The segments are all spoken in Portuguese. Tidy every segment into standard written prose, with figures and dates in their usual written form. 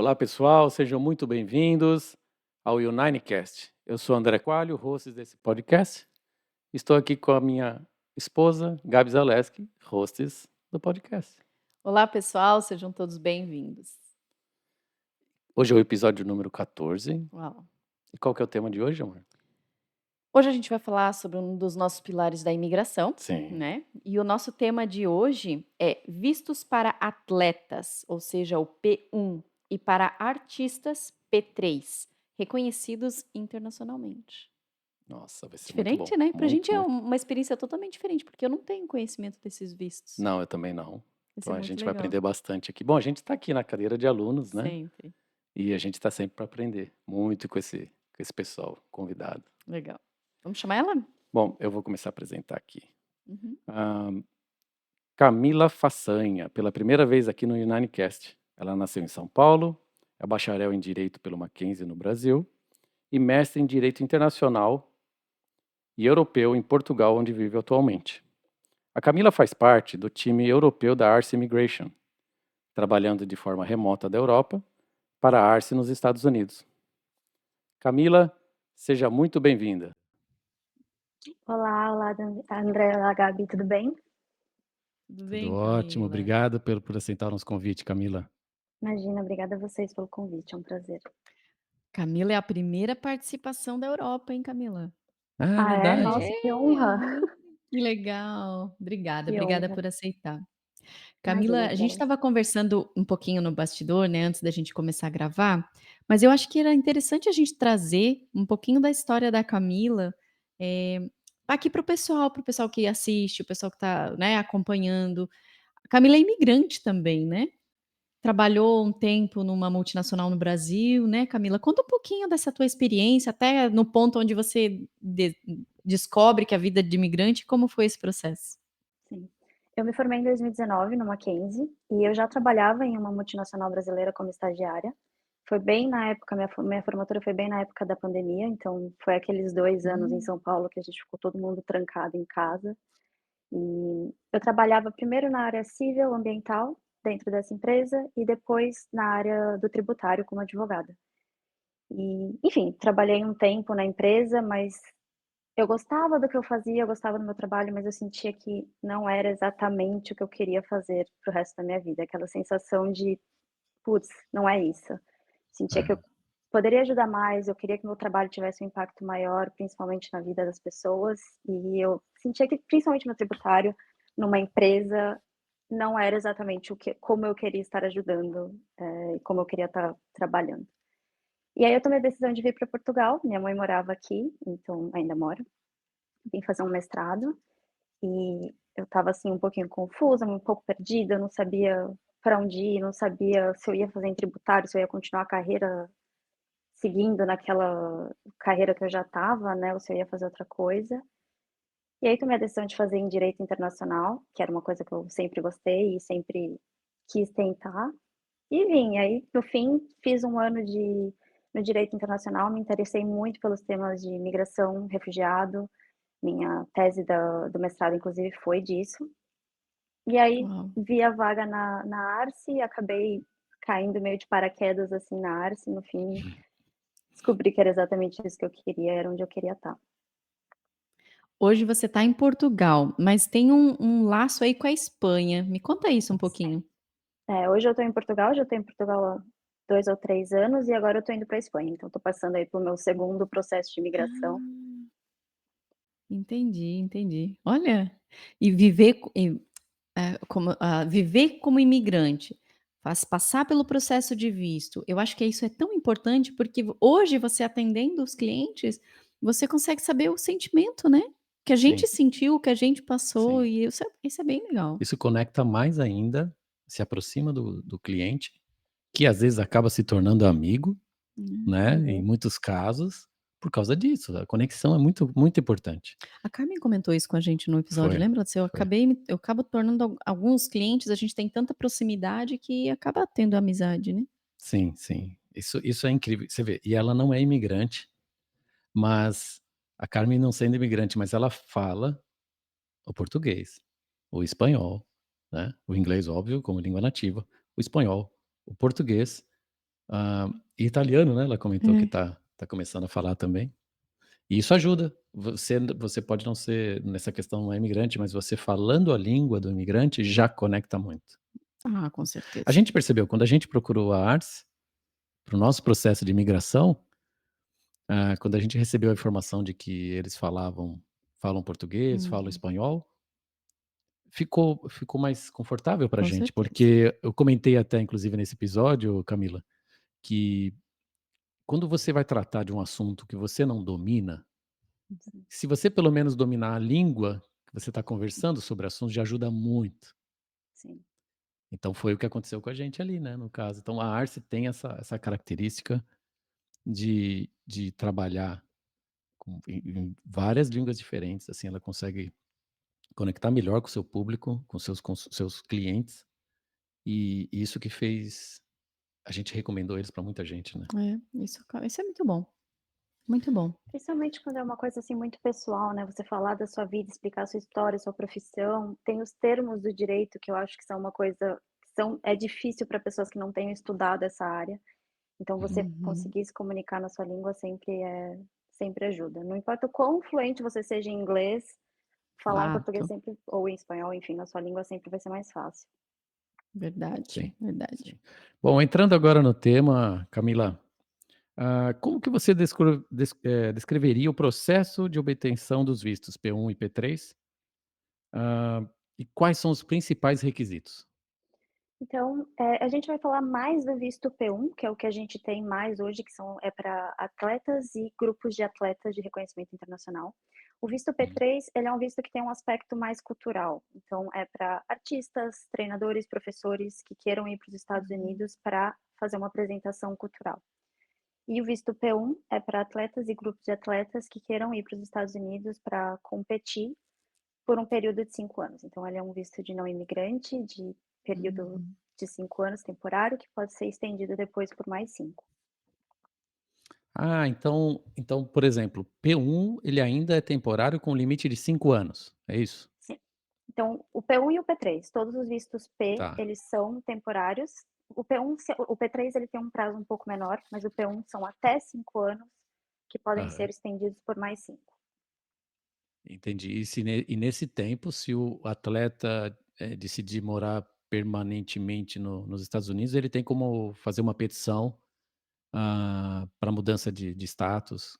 Olá, pessoal, sejam muito bem-vindos ao UnineCast. Eu sou André Coelho, host desse podcast. Estou aqui com a minha esposa, Gabi Zaleski, host do podcast. Olá, pessoal, sejam todos bem-vindos. Hoje é o episódio número 14. Uau. E qual que é o tema de hoje, amor? Hoje a gente vai falar sobre um dos nossos pilares da imigração, Sim. né? E o nosso tema de hoje é vistos para atletas, ou seja, o P1, e para artistas P3, reconhecidos internacionalmente. Nossa, vai ser muito bom. Diferente, né? Pra gente Muito, é muito. uma experiência totalmente diferente, porque eu não tenho conhecimento desses vistos. Não, eu também não. Isso Então é a muito gente vai legal. aprender bastante aqui. Bom, a gente está aqui na cadeira de alunos, né? Sempre. E a gente está sempre para aprender muito com esse pessoal convidado. Legal. Vamos chamar ela? Bom, eu vou começar a apresentar aqui. Uhum. Ah, Camila Façanha, pela primeira vez aqui no UnineCast. Ela nasceu em São Paulo, é bacharel em Direito pelo Mackenzie no Brasil e mestre em Direito Internacional e Europeu em Portugal, onde vive atualmente. A Camila faz parte do time europeu da Arce Immigration, trabalhando de forma remota da Europa para a Arce nos Estados Unidos. Camila, seja muito bem-vinda. Olá, André, olá, Gabi, tudo bem? Tudo Tudo bem, ótimo, Camila? obrigado por aceitar o nosso convite, Camila. Imagina, obrigada a vocês pelo convite, é um prazer. Camila é a primeira participação da Europa, hein, Camila? Ah, é Ah, é? verdade. Nossa, que honra, Aham. Que legal. Obrigada, que obrigada honra. por aceitar. Imagina, Camila, a gente obrigada. estava conversando um pouquinho no bastidor, né, antes da gente começar a gravar, mas eu acho que era interessante a gente trazer um pouquinho da história da Camila, aqui para o pessoal que assiste, o pessoal que está, né, acompanhando. A Camila é imigrante também, né? Trabalhou um tempo numa multinacional no Brasil, né, Camila? Conta um pouquinho dessa tua experiência, até no ponto onde você descobre que a vida de imigrante, como foi esse processo? Sim. Eu me formei em 2019 no Mackenzie e eu já trabalhava em uma multinacional brasileira como estagiária. Foi bem na época, minha formatura foi bem na época da pandemia, então foi aqueles 2 anos em Hum. São Paulo que a gente ficou todo mundo trancado em casa. E eu trabalhava primeiro na área civil, ambiental, dentro dessa empresa, e depois na área do tributário como advogada. E, enfim, trabalhei um tempo na empresa, mas eu gostava do que eu fazia, eu gostava do meu trabalho, mas eu sentia que não era exatamente o que eu queria fazer para o resto da minha vida. Aquela sensação de, putz, não é isso. Sentia que eu poderia ajudar mais, eu queria que meu trabalho tivesse um impacto maior, principalmente na vida das pessoas, e eu sentia que, principalmente no tributário, numa empresa, não era exatamente como eu queria estar ajudando, e como eu queria estar trabalhando. E aí eu tomei a decisão de vir para Portugal, minha mãe morava aqui, então ainda mora, vim fazer um mestrado, e eu estava, assim, um pouquinho confusa, um pouco perdida, não sabia para onde ir, não sabia se eu ia fazer em tributário, se eu ia continuar a carreira seguindo naquela carreira que eu já estava, né, ou se eu ia fazer outra coisa. E aí tomei a decisão de fazer em direito internacional, que era uma coisa que eu sempre gostei e sempre quis tentar, e vim. Aí, no fim, fiz um ano no direito internacional, me interessei muito pelos temas de imigração, refugiado, minha tese do mestrado, inclusive, foi disso. E aí Uau. vi a vaga na Arce e acabei caindo meio de paraquedas, assim, na Arce, no fim descobri que era exatamente isso que eu queria, era onde eu queria estar. Hoje você está em Portugal, mas tem um laço aí com a Espanha. Me conta isso um pouquinho. Hoje eu estou em Portugal, já estou em Portugal há 2 ou 3 anos e agora eu estou indo pra Espanha, então estou passando aí pelo meu segundo processo de imigração. Ah, entendi, entendi. Olha, e viver viver como imigrante, faz passar pelo processo de visto, eu acho que isso é tão importante, porque hoje você atendendo os clientes, você consegue saber o sentimento, né, que a Sim, gente sentiu, que a gente passou sim. e isso é bem legal. Isso conecta mais ainda, se aproxima do cliente, que às vezes acaba se tornando amigo, né, em Uhum. muitos casos, por causa disso, a conexão é muito, muito importante. A Carmen comentou isso com a gente no episódio, Foi, lembra? Se foi. eu acabo tornando alguns clientes, a gente tem tanta proximidade que acaba tendo amizade, né. Sim, sim. Isso é incrível. Você vê, e ela não é imigrante, mas a Carmen não sendo imigrante, mas ela fala o português, o espanhol, né, o inglês, óbvio, como língua nativa, o espanhol, o português, Ah, e italiano, né? Ela comentou que É. tá começando a falar também. E isso ajuda. Você pode não ser, nessa questão, um imigrante, mas você falando a língua do imigrante já conecta muito. Ah, com A certeza. gente percebeu, quando a gente procurou a Arts para o nosso processo de imigração, quando a gente recebeu a informação de que eles falam português, falam Uhum. espanhol, ficou mais confortável para a Com gente, certeza. porque eu comentei até, inclusive, nesse episódio, Camila, que quando você vai tratar de um assunto que você não domina, Sim, se você pelo menos dominar a língua que você está conversando sobre o assunto, já ajuda muito. sim. Então foi o que aconteceu com a gente ali, né, no caso. Então a Arce tem essa característica de trabalhar em várias línguas diferentes, assim, ela consegue conectar melhor com o seu público, com seus clientes, e isso que fez a gente recomendou eles para muita gente, né. É, isso é muito bom, muito bom. Principalmente quando é uma coisa, assim, muito pessoal, né, você falar da sua vida, explicar a sua história, sua profissão, tem os termos do direito que eu acho que são uma coisa que é difícil para pessoas que não tenham estudado essa área, então você Uhum. conseguir se comunicar na sua língua sempre ajuda. Não importa o quão fluente você seja em inglês, falar em português Exato. sempre ou em espanhol, enfim, na sua língua sempre vai ser mais fácil. Verdade, Sim, verdade. sim. Bom, entrando agora no tema, Camila, como que você descreveria o processo de obtenção dos vistos P1 e P3? Ah, e quais são os principais requisitos? Então, a gente vai falar mais do visto P1, que é o que a gente tem mais hoje, que para atletas e grupos de atletas de reconhecimento internacional. O visto Hum. P3, ele é um visto que tem um aspecto mais cultural, então é para artistas, treinadores, professores que queiram ir para os Estados Uhum. Unidos para fazer uma apresentação cultural. E o visto P1 é para atletas e grupos de atletas que queiram ir para os Estados Unidos para competir por um período de 5 anos. Então ele é um visto de não imigrante, de período Uhum. de 5 anos temporário, que pode ser estendido depois por mais 5. Então, por exemplo, P1 ele ainda é temporário com limite de 5 anos, é isso? Sim. Então, o P1 e o P3, todos os vistos P, Tá. eles são temporários. O P3 ele tem um prazo um pouco menor, mas o P1 são até 5 anos, que podem Aham, ser estendidos por mais 5. entendi. E nesse tempo, se o atleta, decidir morar permanentemente nos Estados Unidos, ele tem como fazer uma petição, pra mudança de status?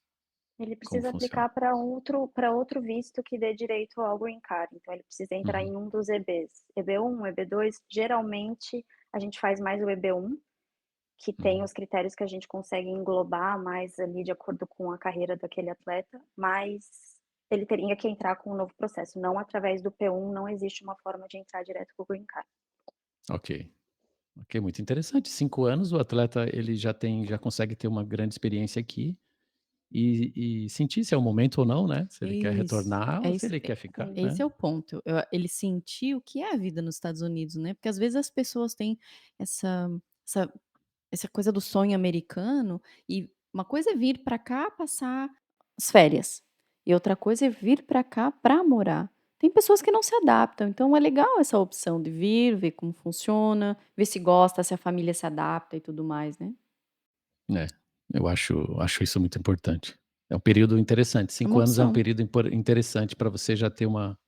Ele Como precisa funciona? aplicar para outro visto que dê direito ao green card, então ele precisa entrar Uhum, em um dos EBs. EB1, EB2, geralmente a gente faz mais o EB1, que tem uhum. os critérios que a gente consegue englobar mais ali de acordo com a carreira daquele atleta, mas ele teria que entrar com um novo processo, não através do P1, não existe uma forma de entrar direto com o green card. Ok, ok, muito interessante. 5 anos, o atleta ele já consegue ter uma grande experiência aqui e sentir se é o momento ou não, né, se ele quer Isso, retornar é ou se isso, ele quer ficar, Sim. esse né. é o ponto. Ele sentir o que é a vida nos Estados Unidos, né, porque às vezes as pessoas têm essa essa essa coisa do sonho americano, e uma coisa é vir para cá passar as férias, e outra coisa é vir para cá para morar. Tem pessoas que não se adaptam, então é legal essa opção de vir, ver como funciona, ver se gosta, se a família se adapta e tudo mais, né. É, eu acho isso muito importante. É um período interessante, É uma 5 anos é um opção. período interessante para você já ter uma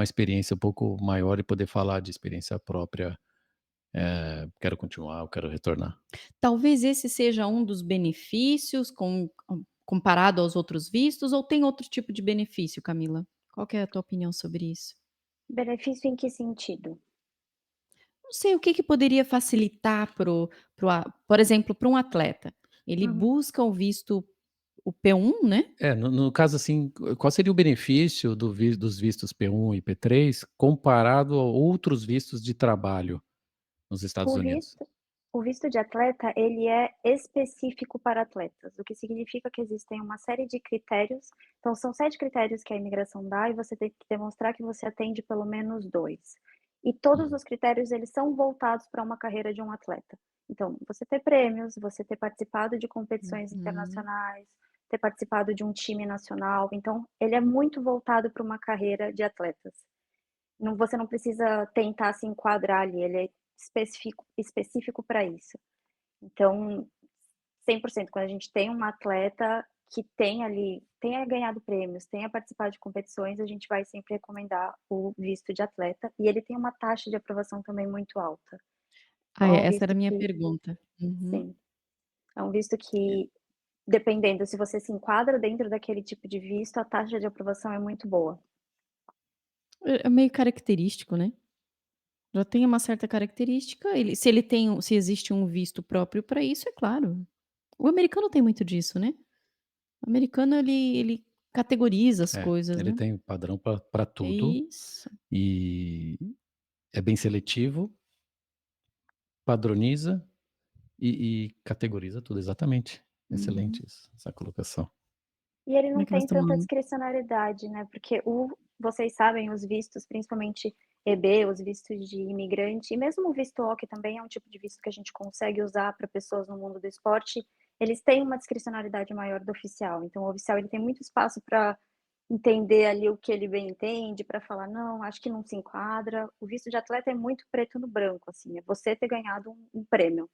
experiência um pouco maior e poder falar de experiência própria, "Quero continuar, eu quero retornar". Talvez esse seja um dos benefícios comparado aos outros vistos, ou tem outro tipo de benefício, Camila? Qual que é a tua opinião sobre isso? Benefício em que sentido? Não sei, o que que poderia facilitar por exemplo, para um atleta, ele Uhum. busca o visto, o P1, né. No caso, assim, qual seria o benefício dos vistos P1 e P3 comparado a outros vistos de trabalho nos Estados O Unidos? visto o visto de atleta, ele é específico para atletas, o que significa que existem uma série de critérios, então são 7 critérios que a imigração dá e você tem que demonstrar que você atende pelo menos 2. E todos Uhum, os critérios, eles são voltados para uma carreira de um atleta. Então, você ter prêmios, você ter participado de competições Uhum. internacionais, ter participado de um time nacional, então ele é muito voltado para uma carreira de atletas. Você não precisa tentar se enquadrar ali, ele é específico para isso. Então, 100%, quando a gente tem uma atleta que tenha ganhado prêmios, tenha participado de competições, a gente vai sempre recomendar o visto de atleta, e ele tem uma taxa de aprovação também muito alta. Ah, Então é um essa era visto a minha que pergunta. Uhum. sim, é um visto que, dependendo se você se enquadra dentro daquele tipo de visto, a taxa de aprovação é muito boa. É meio característico, né. Já tem uma certa característica, se existe um visto próprio para isso, é claro. O americano tem muito disso, né. O americano ele categoriza as É, coisas, ele né. tem padrão para É tudo isso. e é bem seletivo, padroniza e categoriza tudo, exatamente. Uhum. Excelente isso, essa colocação. E ele Como não é que nós tem estamos tanta lá? discricionariedade, né, porque vocês sabem, os vistos, principalmente EB, os vistos de imigrante, e mesmo o visto O, que também é um tipo de visto que a gente consegue usar para pessoas no mundo do esporte, eles têm uma discricionariedade maior do oficial. Então o oficial ele tem muito espaço para entender ali o que ele bem entende, para falar: "Não, acho que não se enquadra". O visto de atleta é muito preto no branco, assim, é você ter ganhado um prêmio.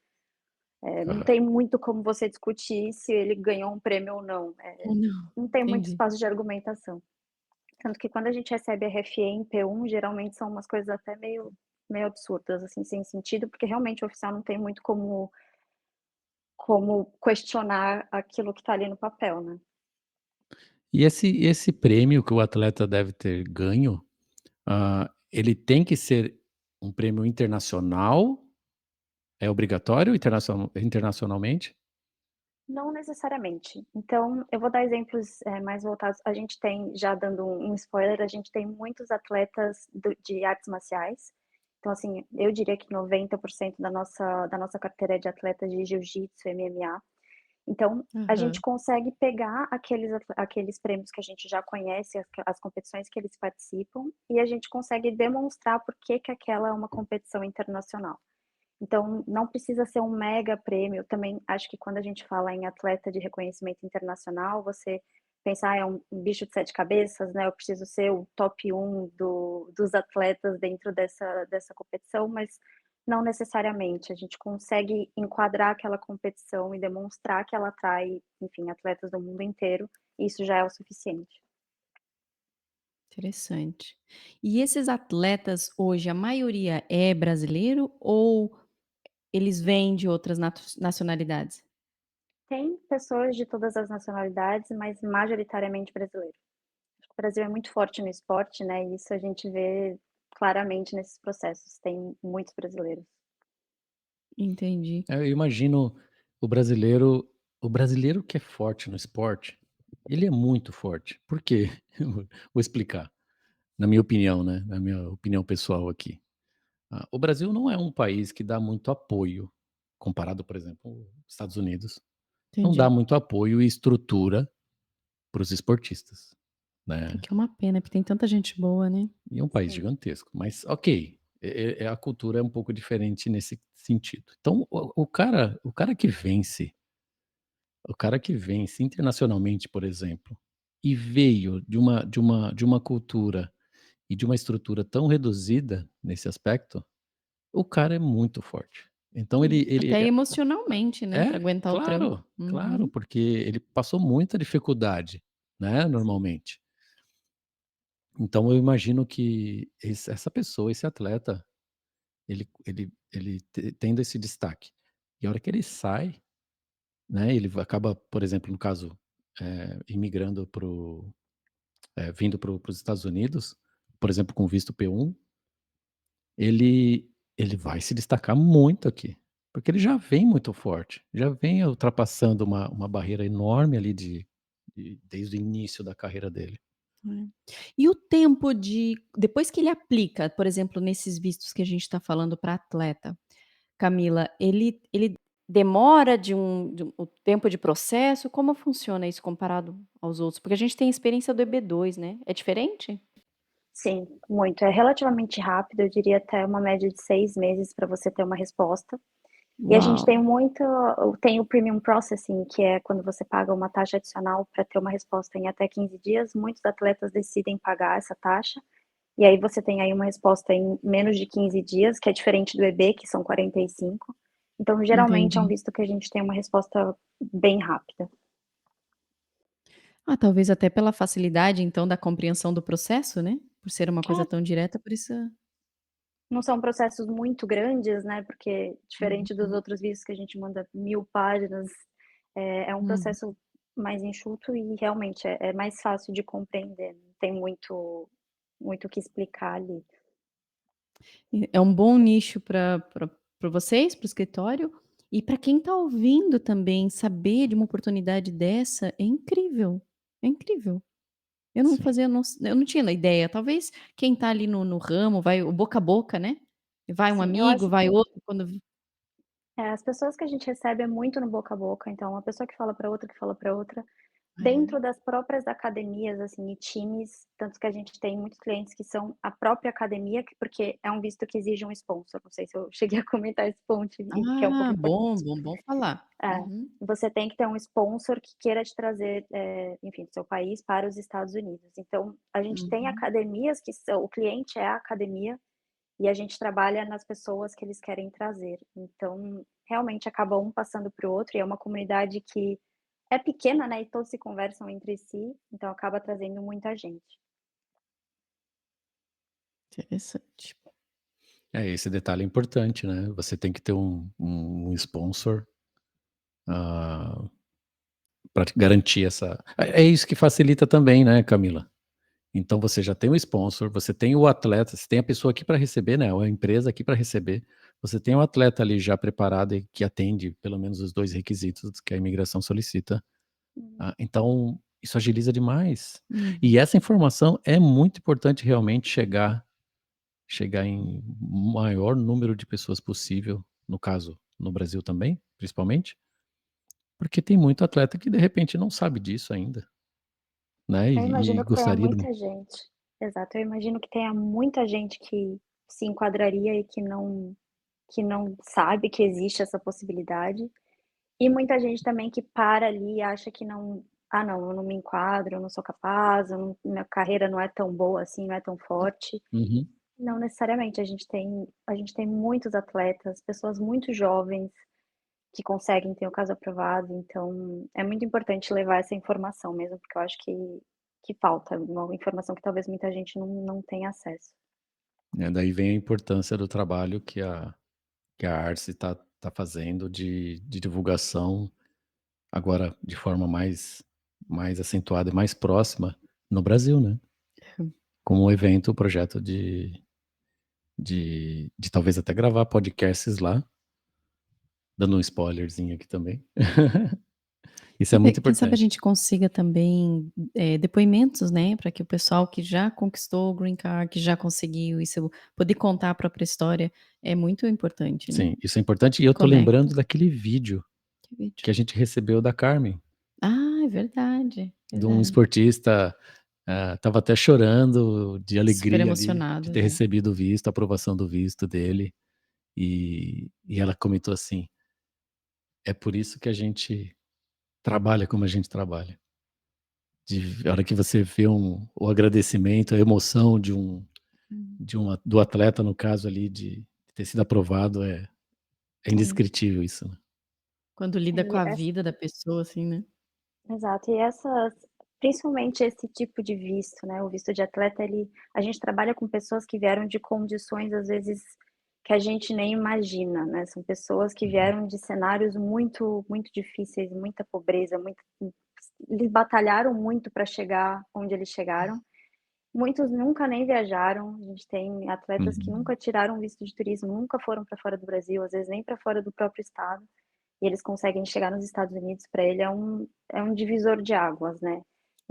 Não Aham. tem muito como você discutir se ele ganhou um prêmio ou não, Ou não. não tem muito Entendi. espaço de argumentação. Tanto que quando a gente recebe RFE em P1, geralmente são umas coisas até meio absurdas, assim, sem sentido, porque realmente o oficial não tem muito como questionar aquilo que está ali no papel, né. E esse prêmio que o atleta deve ter ganho, ele tem que ser um prêmio internacional? É obrigatório internacionalmente? Não necessariamente. Então, eu vou dar exemplos, mais voltados, a gente tem, já dando um spoiler, a gente tem muitos atletas de artes marciais. Então, assim, eu diria que 90% da nossa carteira é de atletas de jiu-jitsu, MMA. Então, a gente Aham. consegue pegar aqueles prêmios que a gente já conhece, as competições que eles participam, e a gente consegue demonstrar por que que aquela é uma competição internacional. Então, não precisa ser um mega prêmio. Também acho que quando a gente fala em atleta de reconhecimento internacional, você pensa: "Ah, é um bicho de 7 cabeças, né, eu preciso ser o top 1 dos atletas dentro dessa competição", mas não necessariamente. A gente consegue enquadrar aquela competição e demonstrar que ela atrai, enfim, atletas do mundo inteiro, e isso já é o suficiente. Interessante. E esses atletas hoje, a maioria é brasileiro ou eles vêm de outras nacionalidades? Tem pessoas de todas as nacionalidades, mas majoritariamente brasileiros. O Brasil é muito forte no esporte, né, e isso a gente vê claramente nesses processos, tem muitos brasileiros. Entendi. Eu imagino o brasileiro o brasileiro que é forte no esporte, ele é muito forte. Por quê? Vou explicar, na minha opinião, né, na minha opinião pessoal aqui. O Brasil não é um país que dá muito apoio, comparado, por exemplo, aos Estados Unidos, não dá Entendi. muito apoio e estrutura para os esportistas, O né. que é uma pena, porque tem tanta gente boa, né. E é um país Sim. gigantesco, mas ok, a cultura é um pouco diferente nesse sentido. Então o cara que vence, o cara que vence internacionalmente, por exemplo, e veio de uma cultura e de uma estrutura tão reduzida nesse aspecto, o cara é muito forte. Então ele Até emocionalmente, né, para aguentar o tranco. claro, claro, Uhum. porque ele passou muita dificuldade, né, Sim. normalmente. Então eu imagino que essa pessoa, esse atleta, ele tendo esse destaque, e a hora que ele sai, né, ele acaba, por exemplo, no caso, imigrando vindo para os Estados Unidos, por exemplo, com visto P1, ele vai se destacar muito aqui, porque ele já vem muito forte, já vem ultrapassando uma barreira enorme ali desde o início da carreira dele. É. E o tempo depois que ele aplica, por exemplo, nesses vistos que a gente está falando para atleta, Camila, ele demora o tempo de processo? Como funciona isso comparado aos outros? Porque a gente tem a experiência do EB2, né, é diferente? Sim, muito. É relativamente rápido, eu diria até uma média de 6 meses para você ter uma resposta. E a gente tem Uau! tem o premium processing, que é quando você paga uma taxa adicional para ter uma resposta em até 15 dias. Muitos atletas decidem pagar essa taxa, e aí você tem aí uma resposta em menos de 15 dias, que é diferente do EB, que são 45. Então, geralmente, é um Entendi. visto que a gente tem uma resposta bem rápida. Ah, talvez até pela facilidade, então, da compreensão do processo, né, por ser uma coisa É, tão direta, por isso não são processos muito grandes, né, porque diferente dos uhum, outros vistos que a gente manda 1000 páginas, é um uhum. processo mais enxuto e realmente é mais fácil de compreender, não tem muito o que explicar ali. E é um bom nicho para vocês, para o escritório, e para quem está ouvindo também, saber de uma oportunidade dessa é incrível, é incrível. Eu não Sim. fazia eu não tinha ideia, talvez quem está ali no ramo, vai o boca a boca, né, vai um Sim, eu amigo, acho vai que outro, quando as pessoas que a gente recebe é muito no boca a boca, então uma pessoa que fala para outra, que fala para outra. é. Dentro das próprias academias, assim, e times, tanto que a gente tem muitos clientes que são a própria academia, que porque é um visto que exige um sponsor, não sei se eu cheguei a comentar esse ponto e que é um pouco Ah, bom, importante. bom, bom falar. É, Uhum, você tem que ter um sponsor que queira te trazer, enfim, do seu país para os Estados Unidos. Então, a gente tem uhum. academias que são o cliente é a academia, e a gente trabalha nas pessoas que eles querem trazer. Então, realmente acaba um passando para o outro e é uma comunidade que é pequena, né, e todos se conversam entre si, então acaba trazendo muita gente. Interessante. Esse detalhe é importante, né? Você tem que ter um sponsor, ah, para garantir essa. É isso que facilita também, né, Camila? Então você já tem o sponsor, você tem o atleta, você tem a pessoa aqui para receber, né? Ou a empresa aqui para receber. Você tem o atleta ali já preparado e que atende pelo menos os dois requisitos que a imigração solicita. Uhum. Então isso agiliza demais. E Uhum. essa informação é muito importante realmente chegar em maior número de pessoas possível, no caso, no Brasil também, principalmente, porque tem muito atleta que de repente não sabe disso ainda, né? Eu E imagino que tenha gostaria de. muita gente. Exato, eu imagino que tenha muita gente que se enquadraria e que não sabe que existe essa possibilidade, e muita gente também que para ali e acha que não: "Ah não, eu não me enquadro, eu não sou capaz, eu não minha carreira não é tão boa assim, não é tão forte". Uhum. Não necessariamente, a gente tem muitos atletas, pessoas muito jovens que conseguem ter o caso aprovado, então é muito importante levar essa informação mesmo, porque eu acho que falta uma informação que talvez muita gente não tenha acesso. Daí vem a importância do trabalho que a Arce está fazendo de divulgação, agora de forma mais acentuada e mais próxima no Brasil, né? Com o evento, o projeto de talvez até gravar podcasts lá, dando um spoilerzinho aqui também. Isso é muito Quem sabe a importante. gente consiga também, depoimentos, né, para que o pessoal que já conquistou o green card, que já conseguiu isso, poder contar a própria história, é muito importante, né. Sim, isso é importante. E eu tô Conecta. lembrando daquele vídeo Que vídeo. que a gente recebeu da Carmen, Ah, é verdade, de um verdade. esportista, estava até chorando de Super alegria ali, de emocionado, ter né. recebido o visto, a aprovação do visto dele. E ela comentou assim: "É por isso que a gente trabalha como a gente trabalha". A hora que você vê o agradecimento, a emoção Hum. do atleta, no caso ali, de ter sido aprovado, é Sim. indescritível isso, né. Quando lida com E a essa vida da pessoa, assim, né. Exato. E essas principalmente esse tipo de visto, né, o visto de atleta, a gente trabalha com pessoas que vieram de condições, às vezes, que a gente nem imagina, né, são pessoas que Uhum, vieram de cenários muito muito difíceis, muita pobreza, muito eles batalharam muito para chegar onde eles chegaram. Muitos nunca nem viajaram, a gente tem atletas que uhum. nunca tiraram visto de turismo, nunca foram para fora do Brasil, às vezes nem para fora do próprio estado, e eles conseguem chegar nos Estados Unidos, para ele é um divisor de águas, né.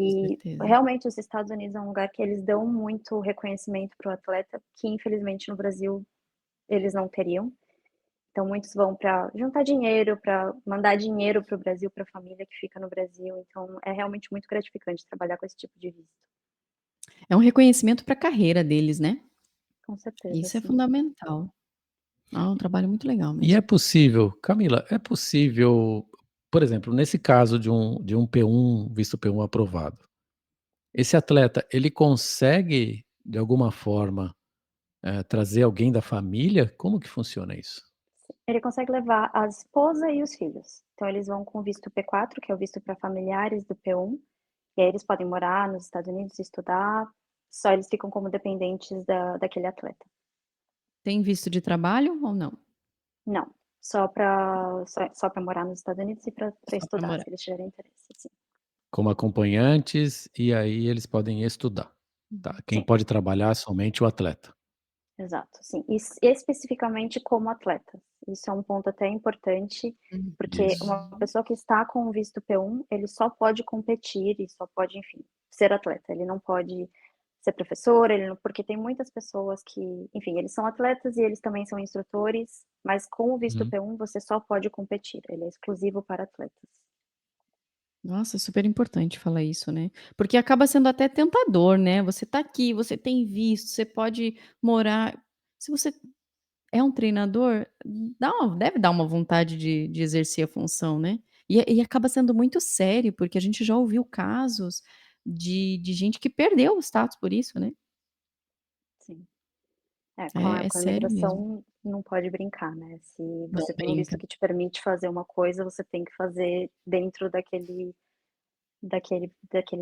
Com E certeza. realmente os Estados Unidos é um lugar que eles dão muito reconhecimento para o atleta, que infelizmente no Brasil eles não teriam. Então muitos vão para juntar dinheiro, para mandar dinheiro para o Brasil, para a família que fica no Brasil, então é realmente muito gratificante trabalhar com esse tipo de visto. É um reconhecimento para a carreira deles, né. Com certeza, Isso é sim. fundamental. Ah, um trabalho muito legal E é mesmo. possível, Camila, é possível, por exemplo, nesse caso de um P1, visto P1 aprovado, esse atleta, ele consegue, de alguma forma, trazer alguém da família? Como que funciona isso? Ele consegue levar a esposa e os filhos. Então eles vão com o visto P4, que é o visto para familiares do P1, e aí eles podem morar nos Estados Unidos, estudar, só eles ficam como dependentes daquele atleta. Tem visto de trabalho ou não? Não, só para morar nos Estados Unidos e para Só para estudar, morar. se eles tiverem interesse, sim. Como acompanhantes, e aí eles podem estudar. Tá. Quem Sim, pode trabalhar é somente o atleta. exato, sim. E especificamente como atleta. Isso é um ponto até importante, porque Isso. uma pessoa que está com o visto P1, ele só pode competir e só pode, enfim, ser atleta. Ele não pode ser professor, ele não, porque tem muitas pessoas que, enfim, eles são atletas e eles também são instrutores, mas com o visto Uhum. P1 você só pode competir. Ele é exclusivo para atletas. Nossa, é super importante falar isso, né. Porque acaba sendo até tentador, né, você tá aqui, você tem visto, você pode morar se você é um treinador, deve dar uma vontade de exercer a função, né. E acaba sendo muito sério, porque a gente já ouviu casos de gente que perdeu o status por isso, né. Sim. É, com a É com a sério mesmo. imigração não pode brincar, né, se Não você tem um visto brinca. que te permite fazer uma coisa, você tem que fazer dentro daqueles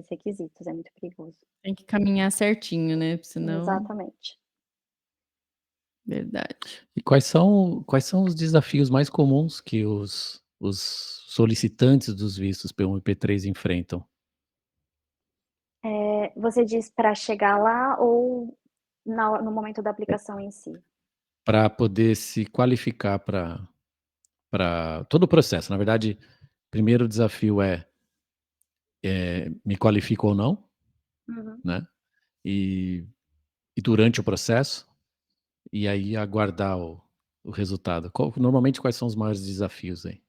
requisitos, é muito perigoso. Tem que caminhar certinho, né, senão Exatamente. verdade. E quais são os desafios mais comuns que os solicitantes dos vistos P1 e P3 enfrentam? Você diz para chegar lá ou no momento da aplicação em si? Para poder se qualificar para todo o processo. Na verdade, primeiro desafio me qualifico ou não, Uhum. né, e durante o processo, e aí aguardar o resultado. Normalmente quais são os maiores desafios aí?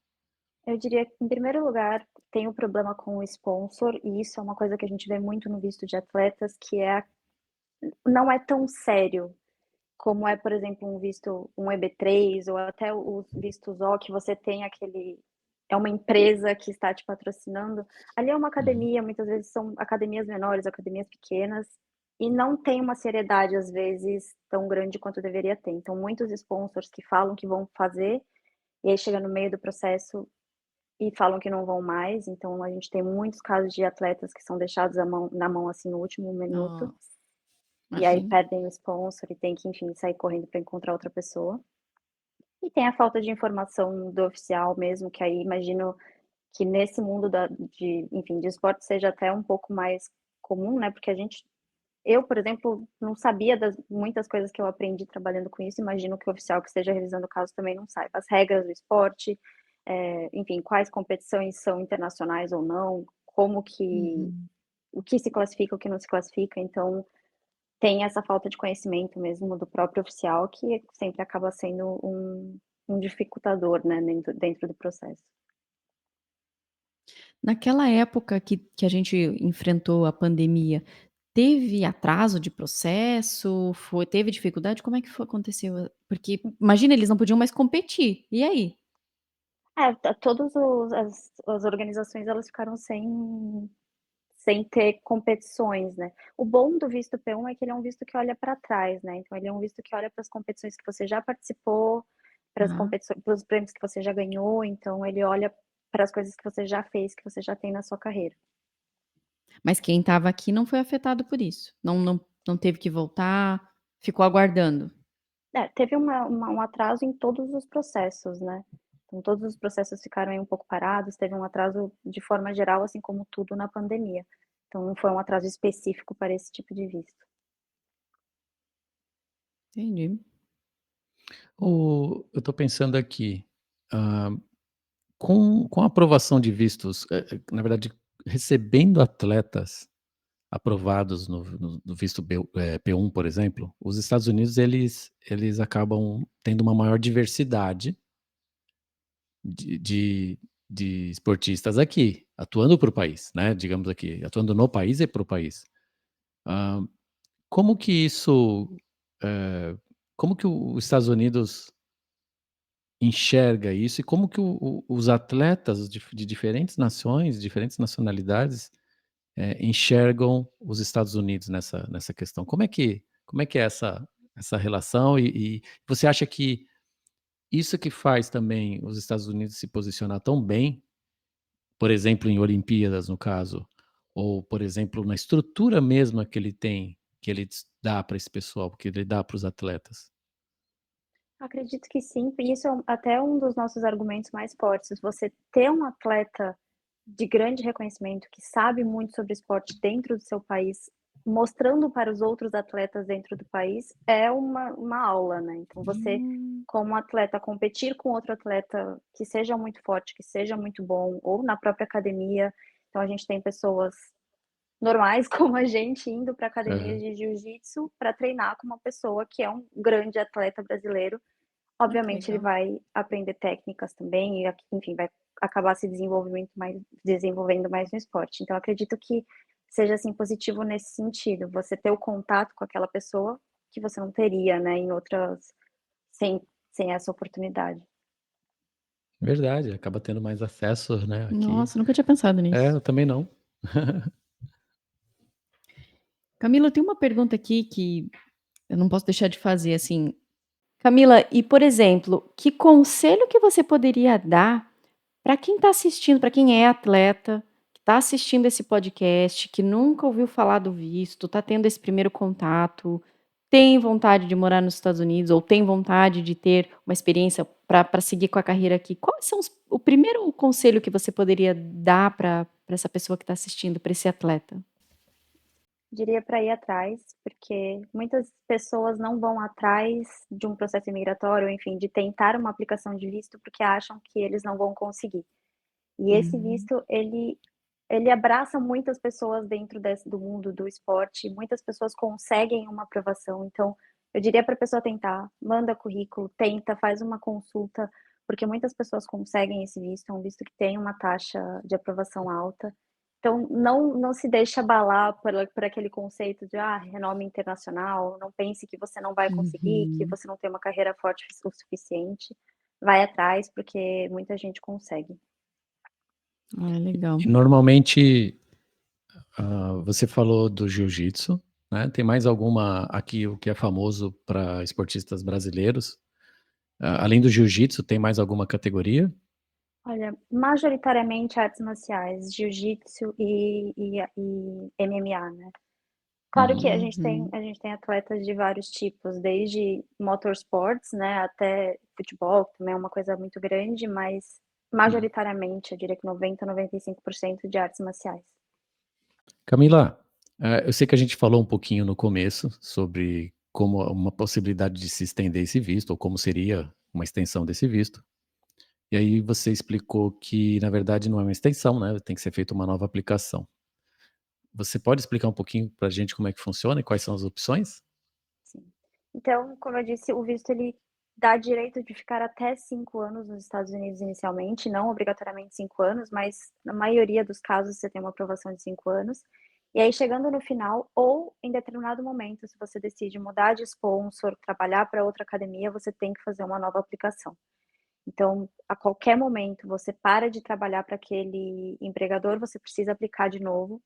Eu diria que, em primeiro lugar, tem o problema com o sponsor, e isso é uma coisa que a gente vê muito no visto de atletas, que não é tão sério como é, por exemplo, um EB3 ou até os vistos O, que você tem aquele é uma empresa que está te patrocinando. Ali é uma Uhum. academia, muitas vezes são academias menores, academias pequenas, e não tem uma seriedade, às vezes, tão grande quanto deveria ter. Então, muitos sponsors que falam que vão fazer, e aí chega no meio do processo e falam que não vão mais. Então, a gente tem muitos casos de atletas que são deixados na mão, assim, no último minuto, Nossa, e aí imagino. perdem o sponsor e tem que, enfim, sair correndo para encontrar outra pessoa. E tem a falta de informação do oficial mesmo, que aí imagino que nesse mundo enfim, de esporte seja até um pouco mais comum, né, porque eu, por exemplo, não sabia das muitas coisas que eu aprendi trabalhando com isso, imagino que o oficial que esteja revisando o caso também não saiba. As regras do esporte, enfim, quais competições são internacionais ou não, Uhum. o que se classifica, o que não se classifica, então tem essa falta de conhecimento mesmo do próprio oficial, que sempre acaba sendo um dificultador, né, dentro do processo. Naquela época que a gente enfrentou a pandemia, teve atraso de processo? Teve dificuldade? Como é que aconteceu? Porque imagina, eles não podiam mais competir, e aí? É, todos os as organizações elas ficaram sem ter competições, né. O bom do visto P1 é que ele é um visto que olha para trás, né, então ele é um visto que olha para as competições que você já participou, Aham. para os prêmios que você já ganhou, então ele olha para as coisas que você já fez, que você já tem na sua carreira. Mas quem estava aqui não foi afetado por isso? Não teve que voltar, ficou aguardando? É, teve um atraso em todos os processos, né. Então todos os processos ficaram aí um pouco parados, teve um atraso de forma geral, assim como tudo na pandemia. Então não foi um atraso específico para esse tipo de visto. Entendi. Eu estou pensando aqui, hã, com a aprovação de vistos, na verdade, recebendo atletas aprovados no visto P1, por exemplo, os Estados Unidos eles acabam tendo uma maior diversidade de de esportistas aqui, atuando para o país, né, digamos aqui, atuando no país e para o país. Hã, como que isso, eh, como que os Estados Unidos enxerga isso e como que os atletas de diferentes nações, diferentes nacionalidades, enxergam os Estados Unidos nessa questão? Como é que é essa relação e você acha que isso que faz também os Estados Unidos se posicionar tão bem, por exemplo, em Olimpíadas, no caso, ou, por exemplo, na estrutura mesma que ele tem, que ele dá para esse pessoal, que ele dá para os atletas. Acredito que sim, e isso é até um dos nossos argumentos mais fortes. Você ter um atleta de grande reconhecimento, que sabe muito sobre esporte dentro do seu país, mostrando para os outros atletas dentro do país, é uma aula, né. Então você, Hum. como atleta, competir com outro atleta que seja muito forte, que seja muito bom, ou na própria academia. Então a gente tem pessoas normais como a gente indo para academia Aham. de jiu-jitsu para treinar com uma pessoa que é um grande atleta brasileiro. Ah, que Obviamente ele legal. vai aprender técnicas também e enfim, vai acabar se desenvolvendo mais no esporte. Então acredito que seja, assim, positivo nesse sentido, você ter o contato com aquela pessoa que você não teria, né, em outras sem essa oportunidade. Verdade, acaba tendo mais acesso, né, aqui. Nossa, nunca tinha pensado É, nisso. eu também não. Camila, eu tenho uma pergunta aqui que eu não posso deixar de fazer, assim. Camila, e por exemplo, que conselho que você poderia dar para quem está assistindo, para quem é atleta, que está assistindo esse podcast, que nunca ouviu falar do visto, está tendo esse primeiro contato, tem vontade de morar nos Estados Unidos ou tem vontade de ter uma experiência para seguir com a carreira aqui? Quais são o primeiro conselho que você poderia dar para essa pessoa que está assistindo, para esse atleta? Diria para ir atrás, porque muitas pessoas não vão atrás de um processo imigratório, ou enfim, de tentar uma aplicação de visto, porque acham que eles não vão conseguir. E esse Uhum. visto, ele abraça muitas pessoas dentro desse do mundo do esporte, muitas pessoas conseguem uma aprovação, então, eu diria para a pessoa tentar, manda currículo, tenta, faz uma consulta, porque muitas pessoas conseguem esse visto, é um visto que tem uma taxa de aprovação alta. Então não se deixe abalar por aquele conceito de: "Ah, renome internacional", não pense que você não vai conseguir, que Uhum. você não tem uma carreira forte o suficiente. Vai atrás, porque muita gente consegue. Ah, legal. E normalmente, você falou do jiu-jitsu, né, tem mais alguma aqui o que é famoso para esportistas brasileiros? Além do jiu-jitsu, tem mais alguma categoria? Olha, majoritariamente artes marciais, jiu-jitsu e MMA, né. Claro que Uhum. a gente tem atletas de vários tipos, desde motorsports, né, até futebol, que também é uma coisa muito grande, mas Hum. majoritariamente eu diria que 95% de artes marciais. Camila, eu sei que a gente falou um pouquinho no começo sobre como uma possibilidade de se estender esse visto, ou como seria uma extensão desse visto. E aí você explicou que, na verdade, não é uma extensão, né, tem que ser feita uma nova aplicação. Você pode explicar um pouquinho para a gente como é que funciona e quais são as opções? Sim. Então, como eu disse, o visto ele dá direito de ficar até 5 anos nos Estados Unidos inicialmente, não obrigatoriamente 5 anos, mas na maioria dos casos você tem uma aprovação de 5 anos. E aí chegando no final ou em determinado momento, se você decide mudar de sponsor, trabalhar para outra academia, você tem que fazer uma nova aplicação. Então, a qualquer momento você para de trabalhar para aquele empregador, você precisa aplicar de novo,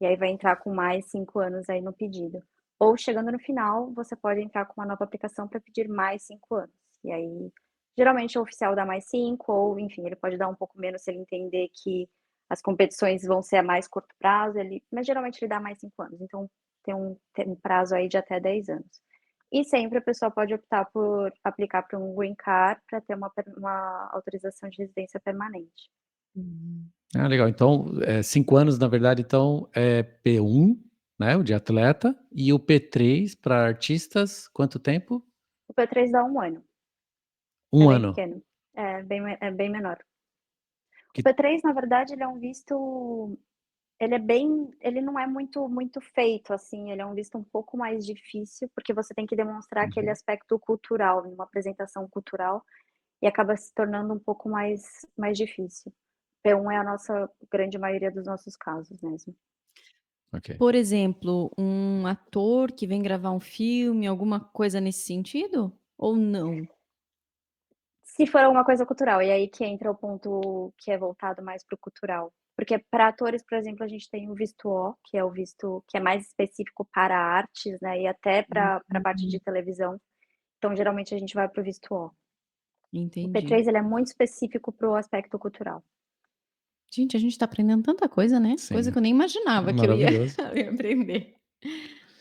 e aí vai entrar com mais 5 anos aí no pedido. Ou chegando no final, você pode entrar com uma nova aplicação para pedir mais 5 anos. E aí, geralmente o oficial dá mais 5 ou enfim, ele pode dar um pouco menos se ele entender que as competições vão ser a mais curto prazo, mas geralmente ele dá mais 5 anos, então tem um prazo aí de até 10 anos. E sempre a pessoa pode optar por aplicar para um green card para ter uma autorização de residência permanente. Uhum. Ah, legal. Então, 5 anos, na verdade, então, é P1, né, o de atleta, e o P3 para artistas, quanto tempo? O P3 dá 1 ano, é Um bem ano. pequeno, é bem menor. O Que P3 na verdade ele é um visto, ele não é muito feito, assim, ele é um visto um pouco mais difícil, porque você tem que demonstrar aquele Uhum. aspecto cultural, em uma apresentação cultural, e acaba se tornando um pouco mais difícil. P1 é a nossa grande maioria dos nossos casos mesmo. Ok. Por exemplo, um ator que vem gravar um filme, alguma coisa nesse sentido? Ou não? Se for alguma coisa cultural, e aí que entra o ponto que é voltado mais para o cultural. Porque para atores, por exemplo, a gente tem o visto O, que é o visto que é mais específico para artes, né, e até para a parte Uhum. de televisão. Então, geralmente, a gente vai para o visto O. O entendi. P3 ele é muito específico para o aspecto cultural. Gente, a gente está aprendendo tanta coisa, né? Coisa Sim, que eu nem imaginava que eu ia, maravilhoso. eu ia aprender.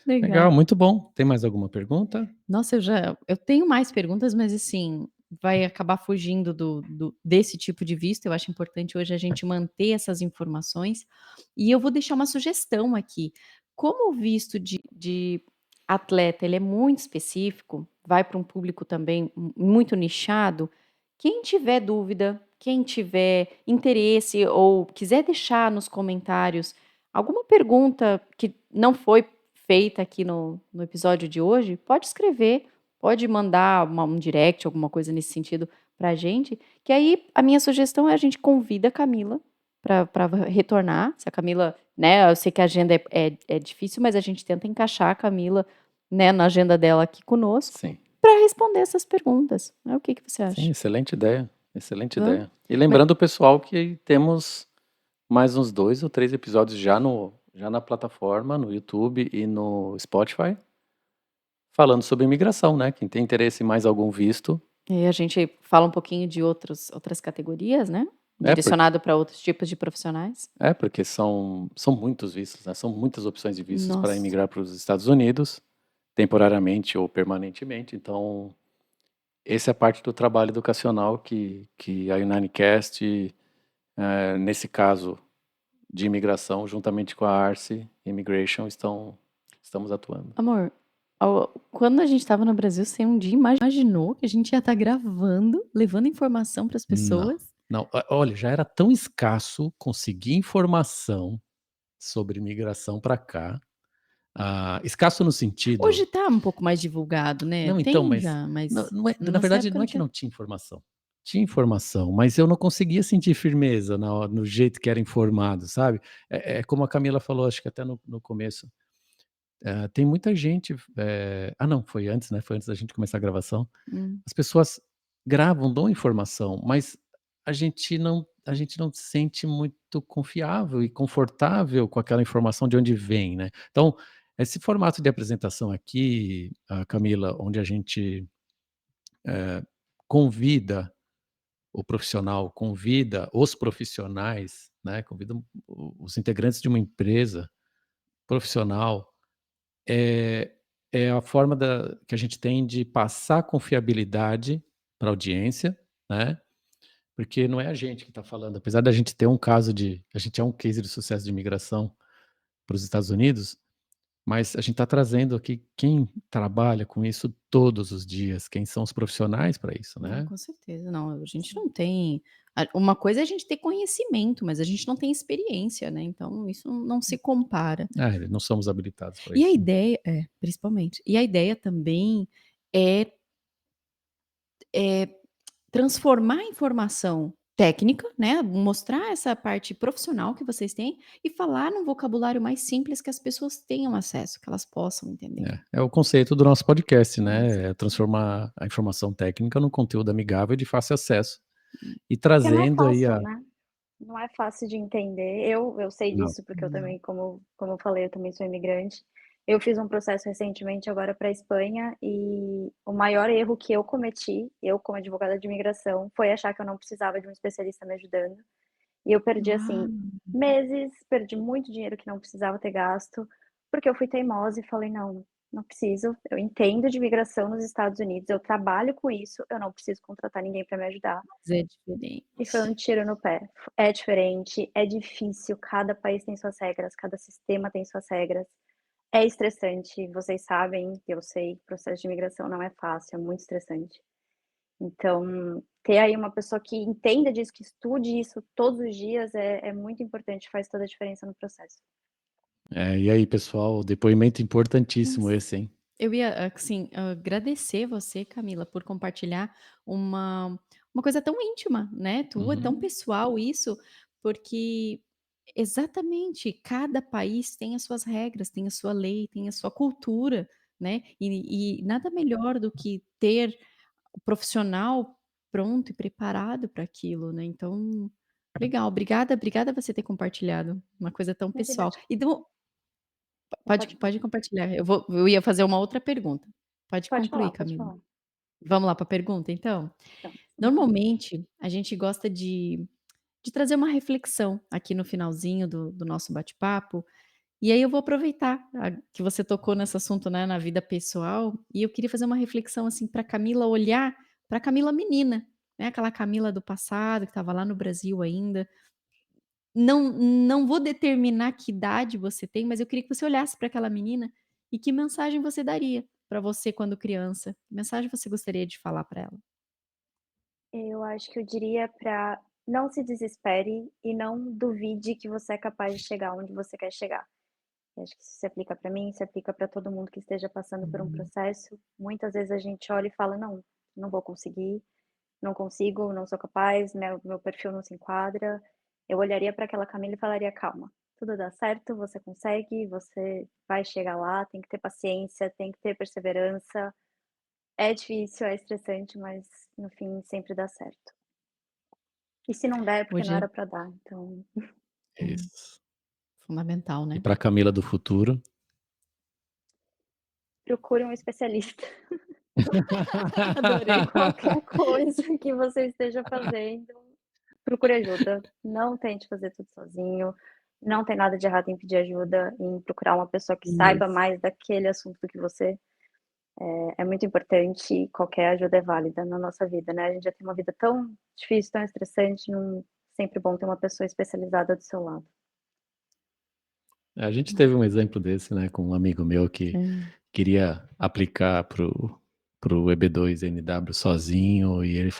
Legal, Legal. muito bom. Tem mais alguma pergunta? Nossa, eu tenho mais perguntas, mas assim, vai acabar fugindo desse tipo de visto. Eu acho importante hoje a gente manter essas informações. E eu vou deixar uma sugestão aqui. Como o visto de atleta ele é muito específico, vai para um público também muito nichado, quem tiver dúvida, quem tiver interesse ou quiser deixar nos comentários alguma pergunta que não foi feita aqui no episódio de hoje, pode escrever, pode mandar um direct, alguma coisa nesse sentido para a gente, que aí a minha sugestão é a gente convida a Camila para retornar. Se a Camila, né, eu sei que a agenda é difícil, mas a gente tenta encaixar a Camila, né, na agenda dela aqui conosco Sim, para responder essas perguntas. Né? O que que você sim, acha? excelente ideia. Excelente Vamos? ideia. E Mas, lembrando o pessoal que temos mais uns 2 ou 3 episódios já na plataforma, no YouTube e no Spotify, falando sobre imigração, né? Quem tem interesse em mais algum visto, e a gente fala um pouquinho de outras categorias, né? é porque, Direcionado para outros tipos de profissionais. porque são muitos vistos, né? São muitas opções de vistos para Nossa. imigrar para os Estados Unidos, temporariamente ou permanentemente. Então, essa é a parte do trabalho educacional que a Unanicast, nesse caso de imigração, juntamente com a Arce Immigration, estamos atuando. Amor, quando a gente estava no Brasil, você um dia imaginou que a gente ia estar gravando, levando informação para as Não, pessoas? não. Olha, já era tão escasso conseguir informação sobre imigração para cá. Escasso no sentido. Hoje está um pouco mais divulgado, né? Não, então, Tem mas já, não, mas não é, na nossa verdade, época não não é que tinha. não tinha informação. Tinha informação, mas eu não conseguia sentir firmeza no jeito que era informado, sabe? Como a Camila falou, acho que até no começo. Tem muita gente. Não, foi antes, né? Foi antes da gente começar a gravação. Hum, As pessoas gravam, dão informação, mas a gente não se sente muito confiável e confortável com aquela informação de onde vem, né. Então, esse formato de apresentação aqui, Camila, onde a gente, eh, convida o profissional, convida os profissionais, né, convida os integrantes de uma empresa profissional, é é a forma que a gente tem de passar confiabilidade para a audiência, né. Porque não é a gente que está falando, apesar da gente ter a gente é um case de sucesso de imigração para os Estados Unidos, mas a gente está trazendo aqui quem trabalha com isso todos os dias, quem são os profissionais para isso, não, né. com certeza. Não, a gente não tem. Uma coisa é a gente ter conhecimento, mas a gente não tem experiência, né? Então isso não se compara. Não somos habilitados para E a isso. ideia, principalmente. E a ideia também é transformar a informação técnica, né, mostrar essa parte profissional que vocês têm e falar num vocabulário mais simples que as pessoas tenham acesso, que elas possam entender. É o conceito do nosso podcast, Nossa, né, é transformar a informação técnica num conteúdo amigável e de fácil acesso. E Porque não é trazendo aí fácil, a né. Não é fácil de entender. Eu sei Não. disso, porque eu também, como eu falei, eu também sou imigrante. Eu fiz um processo recentemente agora para a Espanha e o maior erro que eu cometi, eu como advogada de imigração, foi achar que eu não precisava de um especialista me ajudando. E eu perdi, ah, assim, meses, perdi muito dinheiro que não precisava ter gasto, porque eu fui teimosa e falei: "Não, não preciso, eu entendo de imigração nos Estados Unidos, eu trabalho com isso, eu não preciso contratar ninguém para me ajudar". mas é diferente. E foi um tiro no pé. É diferente, é difícil, cada país tem suas regras, cada sistema tem suas regras. É estressante, vocês sabem, eu sei, o processo de imigração não é fácil, é muito estressante. Então, ter aí uma pessoa que entenda disso, que estude isso todos os dias é muito importante, faz toda a diferença no processo. E aí pessoal, depoimento importantíssimo Nossa. esse, hein. Eu ia, assim, agradecer você, Camila, por compartilhar uma coisa tão íntima, né, tua, tão Uhum. pessoal isso, porque exatamente, cada país tem as suas regras, tem a sua lei, tem a sua cultura, né, e nada melhor do que ter o profissional pronto e preparado para aquilo, né, então, legal, obrigada você ter compartilhado uma coisa tão Imagina, pessoal. Então não, pode pode falar. pode compartilhar. Eu ia fazer uma outra pergunta. Pode Pode concluir, falar, pode Camila. falar. Vamos lá para a pergunta, então? Então. Normalmente, a gente gosta de trazer uma reflexão aqui no finalzinho do nosso bate-papo, e aí eu vou aproveitar que você tocou nesse assunto, né, na vida pessoal, e eu queria fazer uma reflexão, assim, para Camila olhar para Camila menina, né, aquela Camila do passado que estava lá no Brasil ainda. Não vou determinar que idade você tem, mas eu queria que você olhasse para aquela menina e que mensagem você daria para você quando criança? Que mensagem você gostaria de falar para ela? Eu acho que eu diria para não se desespere e não duvide que você é capaz de chegar onde você quer chegar. Eu acho que isso se aplica para mim, se aplica para todo mundo que esteja passando por um Uhum. processo. Muitas vezes a gente olha e fala: "Não, não vou conseguir, não consigo, não sou capaz, meu perfil não se enquadra". Eu olharia para aquela Camila e falaria: "Calma, tudo dá certo, você consegue, você vai chegar lá, tem que ter paciência, tem que ter perseverança". É difícil, é estressante, mas no fim sempre dá certo. E se não der, é porque não Hoje era pra dar, então hum, Isso. fundamental, E né. para Camila do futuro? procure um especialista. Adorei. Qualquer coisa que você esteja fazendo, procure ajuda. Não tente fazer tudo sozinho. Não tem nada de errado em pedir ajuda, em procurar uma pessoa que saiba Isso. mais daquele assunto do que você. É muito importante e qualquer ajuda é válida na nossa vida, né. A gente já tem uma vida tão difícil, tão estressante, sempre bom ter uma pessoa especializada do seu lado. A gente teve um exemplo desse, né, com um amigo meu que Hum. queria aplicar pro EB2 NW sozinho e ele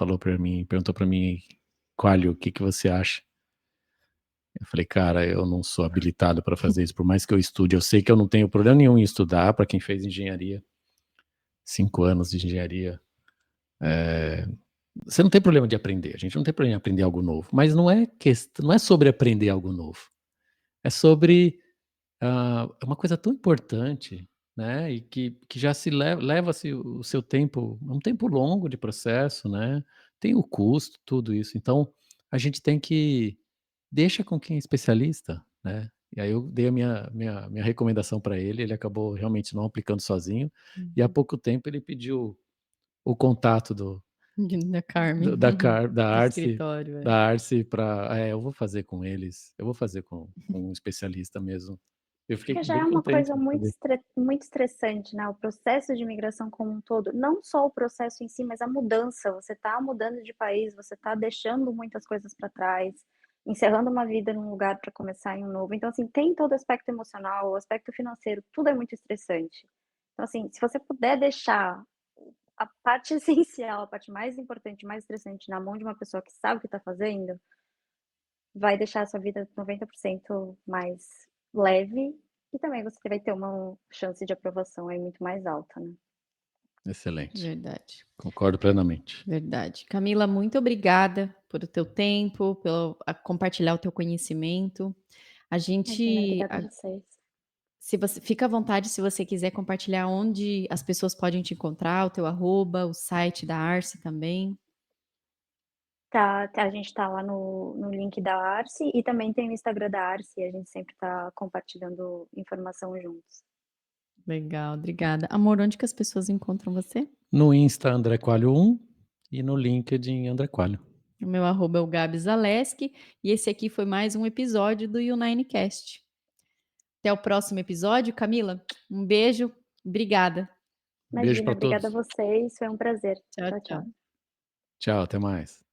perguntou para mim: "Coalho, o que que você acha?" Eu falei: "Cara, eu não sou habilitado para fazer isso, por mais que eu estude, eu sei que eu não tenho problema nenhum em estudar", para quem fez engenharia, 5 anos de engenharia, você não tem problema de aprender, a gente não tem problema em aprender algo novo, mas não é sobre aprender algo novo, é sobre, é uma coisa tão importante, né, e que já se leva-se o seu tempo, é um tempo longo de processo, né, tem o custo, tudo isso, então a gente tem que deixa com quem é especialista, né. E aí eu dei a minha recomendação para ele, ele acabou realmente não aplicando sozinho, e há Uhum. pouco tempo ele pediu o contato Da Carmen, da Car do escritório, é. da Arce para eu vou fazer com eles, eu vou fazer com um especialista mesmo. Eu fiquei Porque já bem é uma contente coisa de saber. muito estressante, né, o processo de imigração como um todo, não só o processo em si, mas a mudança, você tá mudando de país, você tá deixando muitas coisas para trás, encerrando uma vida num lugar para começar em um novo, então, assim, tem todo o aspecto emocional, o aspecto financeiro, tudo é muito estressante. Então, assim, se você puder deixar a parte essencial, a parte mais importante, mais estressante na mão de uma pessoa que sabe o que está fazendo, vai deixar a sua vida 90% mais leve, e também você vai ter uma chance de aprovação aí muito mais alta, né. Excelente, Verdade, concordo plenamente. verdade. Camila, muito obrigada por o teu tempo, pelo compartilhar o teu conhecimento. A Imagina, gente obrigada a vocês. se você fica à vontade se você quiser compartilhar onde as pessoas podem te encontrar, o teu arroba, o site da Arce também. A gente tá lá no link da Arce e também tem o Instagram da Arce, a gente sempre tá compartilhando informação juntos. Legal, obrigada. Amor, onde que as pessoas encontram você? No Insta André Coalho 1 e no LinkedIn André Coalho. O meu arroba é o Gabi Zaleski e esse aqui foi mais um episódio do Uninecast. Até o próximo episódio, Camila. Um beijo, obrigada. Beijo Imagina, para obrigada a todos. vocês, foi um prazer. Tchau, Tchau, tchau. tchau. Tchau, até mais.